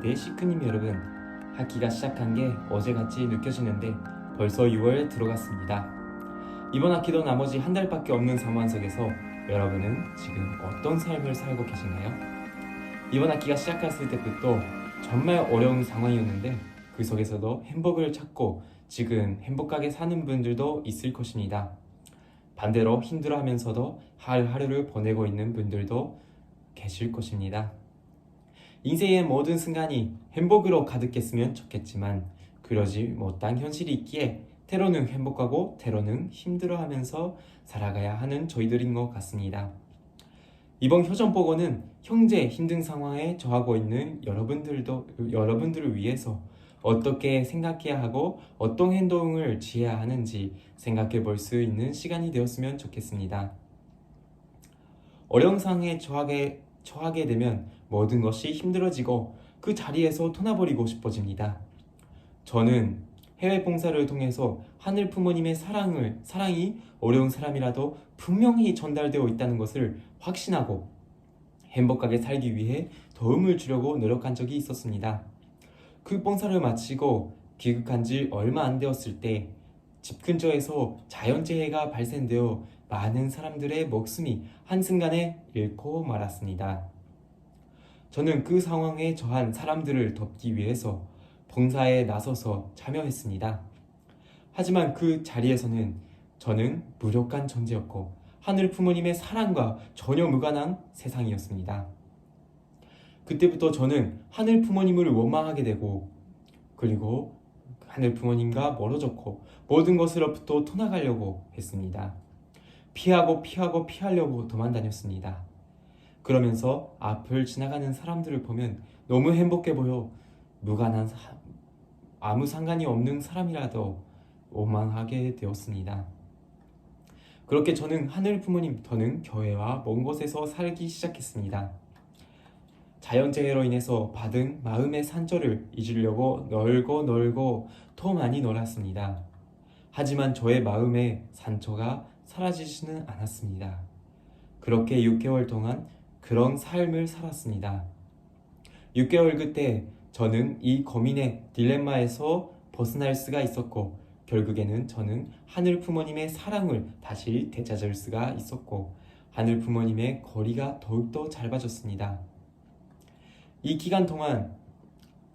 네, 시크님 여러분, 학기가 시작한 게 어제같이 느껴지는데 벌써 6월 들어갔습니다. 이번 학기도 나머지 한 달밖에 없는 상황 속에서 여러분은 지금 어떤 삶을 살고 계신가요? 이번 학기가 시작했을 때부터 정말 어려운 상황이었는데 그 속에서도 행복을 찾고 지금 행복하게 사는 분들도 있을 것입니다. 반대로 힘들어하면서도 하루하루를 보내고 있는 분들도 계실 것입니다. 인생의 모든 순간이 행복으로 가득했으면 좋겠지만 그러지 못한 현실이 있기에 때로는 행복하고 때로는 힘들어하면서 살아가야 하는 저희들인 것 같습니다. 이번 효정 보고는 현재 힘든 상황에 처하고 있는 여러분들을 위해서 어떻게 생각해야 하고 어떤 행동을 취해야 하는지 생각해 볼 수 있는 시간이 되었으면 좋겠습니다. 어려운 상황에 처하게 되면 모든 것이 힘들어지고 그 자리에서 떠나버리고 싶어집니다. 저는 해외 봉사를 통해서 하늘 부모님의 사랑이 어려운 사람이라도 분명히 전달되어 있다는 것을 확신하고 행복하게 살기 위해 도움을 주려고 노력한 적이 있었습니다. 그 봉사를 마치고 귀국한 지 얼마 안 되었을 때 집 근처에서 자연재해가 발생되어 많은 사람들의 목숨이 한순간에 잃고 말았습니다. 저는 그 상황에 처한 사람들을 돕기 위해서 봉사에 나서서 참여했습니다. 하지만 그 자리에서는 저는 무력한 존재였고 하늘 부모님의 사랑과 전혀 무관한 세상이었습니다. 그때부터 저는 하늘 부모님을 원망하게 되고 그리고 하늘 부모님과 멀어졌고 모든 것으로부터 떠나가려고 했습니다. 피하려고 도망 다녔습니다. 그러면서 앞을 지나가는 사람들을 보면 너무 행복해 보여 아무 상관이 없는 사람이라도 원망하게 되었습니다. 그렇게 저는 하늘 부모님 더는 교회와 먼 곳에서 살기 시작했습니다. 자연재해로 인해서 받은 마음의 상처를 잊으려고 놀고 더 많이 놀았습니다. 하지만 저의 마음의 상처가 사라지지는 않았습니다. 그렇게 6개월 동안 그런 삶을 살았습니다. 6개월 그때 저는 이 고민의 딜레마에서 벗어날 수가 있었고 결국에는 저는 하늘 부모님의 사랑을 다시 되찾을 수가 있었고 하늘 부모님의 거리가 더욱더 짧아졌습니다. 이 기간 동안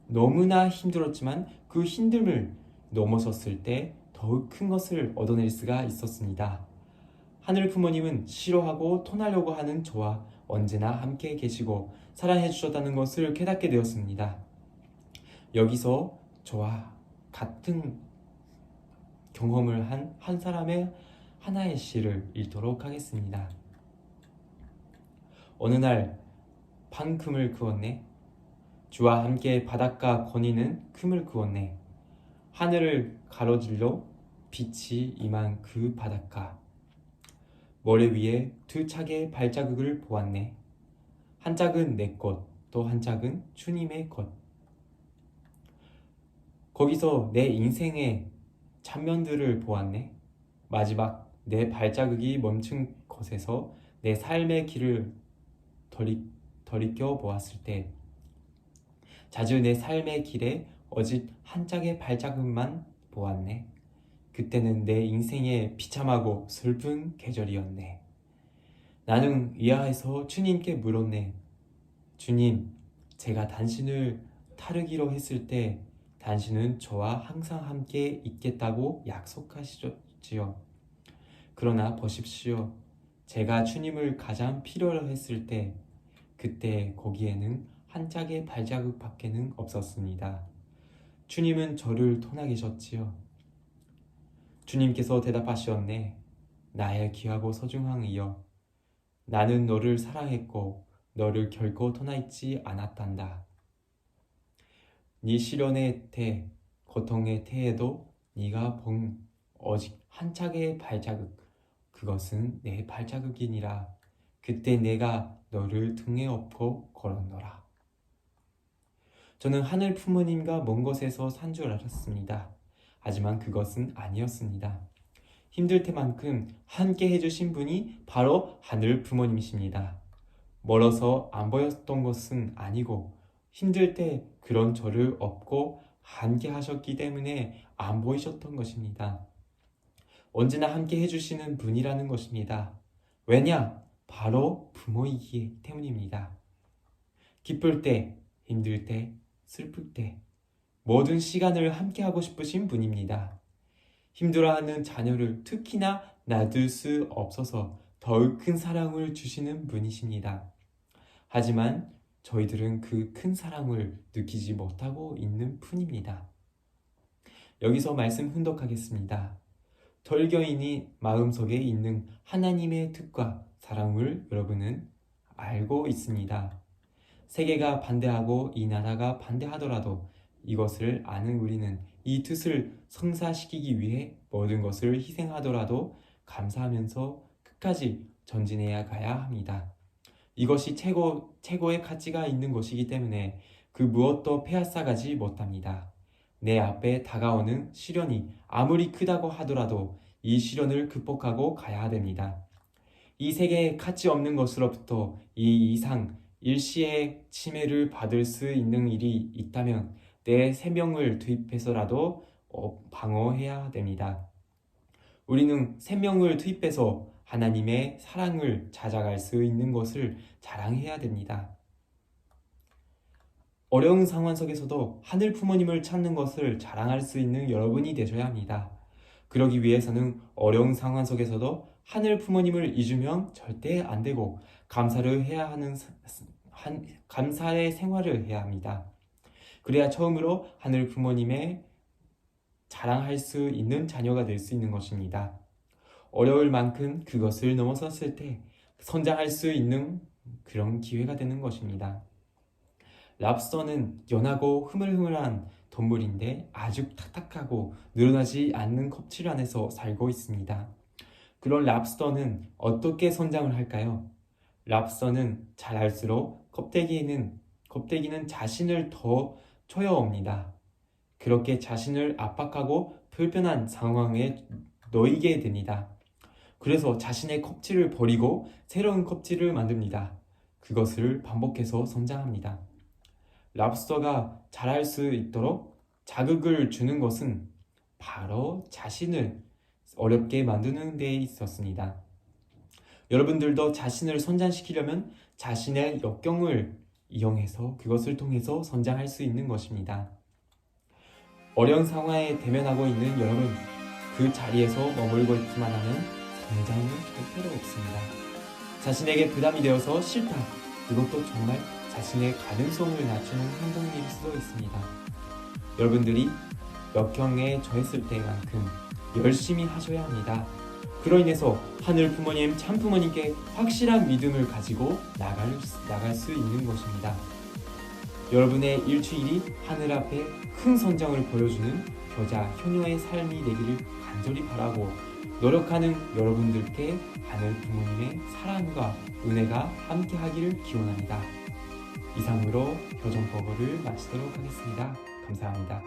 너무나 힘들었지만 그 힘듦을 넘어섰을 때 더욱 큰 것을 얻어낼 수가 있었습니다. 하늘 부모님은 싫어하고 떠나려고 하는 저와 언제나 함께 계시고 사랑해 주셨다는 것을 깨닫게 되었습니다. 여기서 저와 같은 경험을 한 사람의 하나의 시를 읽도록 하겠습니다. 어느 날 판금을 그었네. 주와 함께 바닷가 거니는 금을 그었네. 하늘을 가로질러 빛이 임한 그 바닷가. 모래 위에 두 짝의 발자국을 보았네. 한 짝은 내 것, 또 한 짝은 주님의 것. 거기서 내 인생의 장면들을 보았네. 마지막 내 발자국이 멈춘 곳에서 내 삶의 길을 돌이켜 보았을 때 자주 내 삶의 길에 오직 한 짝의 발자국만 보았네. 그때는 내 인생의 비참하고 슬픈 계절이었네. 나는 의아해서 주님께 물었네. 주님, 제가 당신을 따르기로 했을 때 당신은 저와 항상 함께 있겠다고 약속하셨지요. 그러나 보십시오. 제가 주님을 가장 필요로 했을 때 그때 거기에는 한 짝의 발자국밖에는 없었습니다. 주님은 저를 떠나 계셨지요. 주님께서 대답하셨네. 나의 귀하고 소중한 이여, 나는 너를 사랑했고 너를 결코 떠나 있지 않았단다. 네 시련의 태, 고통의 태에도 네가 본 오직 한 짝의 발자국, 그것은 내 발자국이니라. 그때 내가 너를 등에 업고 걸었노라. 저는 하늘 부모님과 먼 곳에서 산 줄 알았습니다. 하지만 그것은 아니었습니다. 힘들 때만큼 함께 해주신 분이 바로 하늘 부모님이십니다. 멀어서 안 보였던 것은 아니고 힘들 때 그런 저를 업고 함께 하셨기 때문에 안 보이셨던 것입니다. 언제나 함께 해주시는 분이라는 것입니다. 왜냐? 바로 부모이기 때문입니다. 기쁠 때, 힘들 때, 슬플 때 모든 시간을 함께 하고 싶으신 분입니다. 힘들어하는 자녀를 특히나 놔둘 수 없어서 더욱 큰 사랑을 주시는 분이십니다. 하지만 저희들은 그 큰 사랑을 느끼지 못하고 있는 뿐입니다. 여기서 말씀 훈독하겠습니다. 돌교인이 마음속에 있는 하나님의 뜻과 사랑을 여러분은 알고 있습니다. 세계가 반대하고 이 나라가 반대하더라도 이것을 아는 우리는 이 뜻을 성사시키기 위해 모든 것을 희생하더라도 감사하면서 끝까지 전진해야 가야 합니다. 이것이 최고의 가치가 있는 것이기 때문에 그 무엇도 빼앗아가지 못합니다. 내 앞에 다가오는 시련이 아무리 크다고 하더라도 이 시련을 극복하고 가야 됩니다. 이 세계에 가치 없는 것으로부터 이 이상 일시의 침해를 받을 수 있는 일이 있다면 내 생명을 투입해서라도 방어해야 됩니다. 우리는 생명을 투입해서 하나님의 사랑을 찾아갈 수 있는 것을 자랑해야 됩니다. 어려운 상황 속에서도 하늘 부모님을 찾는 것을 자랑할 수 있는 여러분이 되셔야 합니다. 그러기 위해서는 어려운 상황 속에서도 하늘 부모님을 잊으면 절대 안 되고 감사를 해야 하는 감사의 생활을 해야 합니다. 그래야 처음으로 하늘 부모님의 자랑할 수 있는 자녀가 될 수 있는 것입니다. 어려울 만큼 그것을 넘어섰을 때 성장할 수 있는 그런 기회가 되는 것입니다. 랍스터는 연하고 흐물흐물한 동물인데 아주 탁탁하고 늘어나지 않는 껍질 안에서 살고 있습니다. 그런 랍스터는 어떻게 성장을 할까요? 랍스터는 자랄수록 껍데기는 자신을 더 조여옵니다. 그렇게 자신을 압박하고 불편한 상황에 놓이게 됩니다. 그래서 자신의 껍질을 버리고 새로운 껍질을 만듭니다. 그것을 반복해서 성장합니다. 랍스터가 자랄 수 있도록 자극을 주는 것은 바로 자신을 어렵게 만드는 데 있었습니다. 여러분들도 자신을 성장시키려면 자신의 역경을 이용해서 그것을 통해서 성장할 수 있는 것입니다. 어려운 상황에 대면하고 있는 여러분, 그 자리에서 머물고 있기만 하면 성장은 절대로 없습니다. 자신에게 부담이 되어서 싫다. 이것도 정말 자신의 가능성을 낮추는 행동일 수도 있습니다. 여러분들이 역경에 처했을 때만큼 열심히 하셔야 합니다. 그로 인해서 하늘 부모님, 참 부모님께 확실한 믿음을 가지고 나갈 수 있는 것입니다. 여러분의 일주일이 하늘 앞에 큰 성장을 보여주는 효자, 효녀의 삶이 되기를 간절히 바라고 노력하는 여러분들께 하늘 부모님의 사랑과 은혜가 함께하기를 기원합니다. 이상으로 교정버거를 마치도록 하겠습니다. 감사합니다.